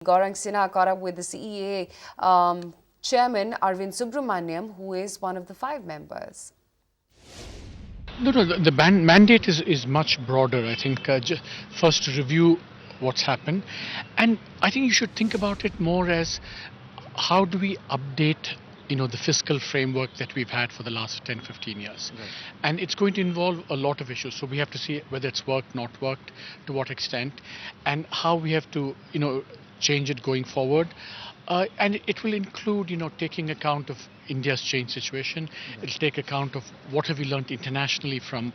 Gaurang Sinha caught up with the CEA Chairman Arvind Subramanian, who is one of the 5 members. No, the mandate is much broader. I think first to review what's happened, and I think you should think about it more as how do we update the fiscal framework that we've had for the last 10-15 years. Right. And it's going to involve a lot of issues, so we have to see whether it's worked, not worked, to what extent, and how we have to change it going forward. And it will include taking account of India's changed situation. Right. It'll take account of what have we learned internationally from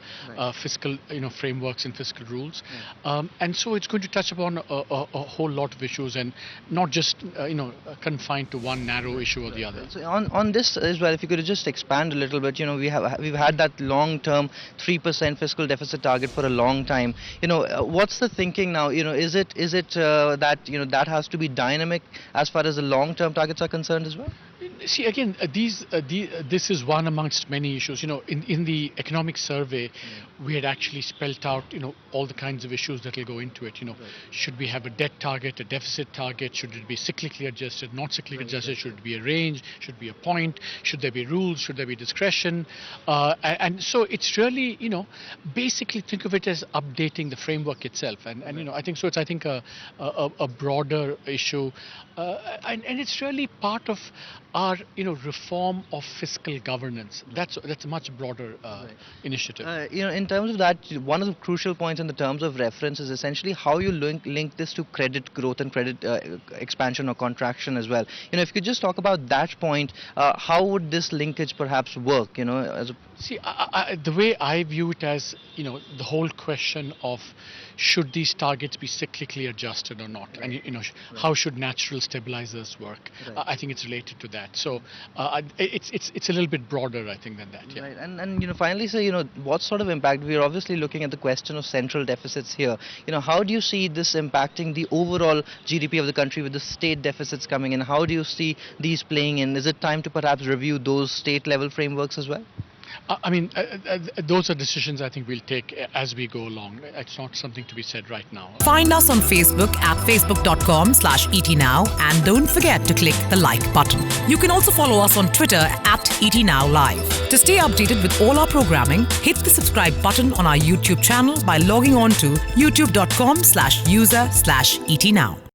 fiscal frameworks and fiscal rules. Right. And so it's going to touch upon a whole lot of issues, and not just confined to one narrow issue or the other. So on this as well, if you could just expand a little bit, we've had that long-term 3% fiscal deficit target for a long time. What's the thinking now? Is it that that has to be dynamic as far as the long-term targets are concerned as well? See, again, this is one amongst many issues. In the economic survey, we had actually spelt out, all the kinds of issues that will go into it. Right. Should we have a debt target, a deficit target? Should it be cyclically adjusted, not cyclically adjusted? Should it be a range? Should it be a point? Should there be rules? Should there be discretion? And so it's really, basically think of it as updating the framework itself. And I think so. It's a broader issue, and it's really part of our reform of fiscal governance. That's a much broader initiative. In terms of that, one of the crucial points in the terms of reference is essentially how you link this to credit growth and credit expansion or contraction as well. If you could just talk about that point, how would this linkage perhaps work? See, the way I view it as the whole question of should these targets be cyclically adjusted or not, right. And how should natural stabilizers work? Right. I think it's related to that. So it's a little bit broader, I think, than that. Yeah. Right. And finally, sir, what sort of impact? We are obviously looking at the question of central deficits here. How do you see this impacting the overall GDP of the country with the state deficits coming in? How do you see these playing in? Is it time to perhaps review those state level frameworks as well? Those are decisions I think we'll take as we go along. It's not something to be said right now. Find us on Facebook at facebook.com/ETNow, and don't forget to click the like button. You can also follow us on Twitter at ETNowLive. To stay updated with all our programming, hit the subscribe button on our YouTube channel by logging on to youtube.com/user/ETNow.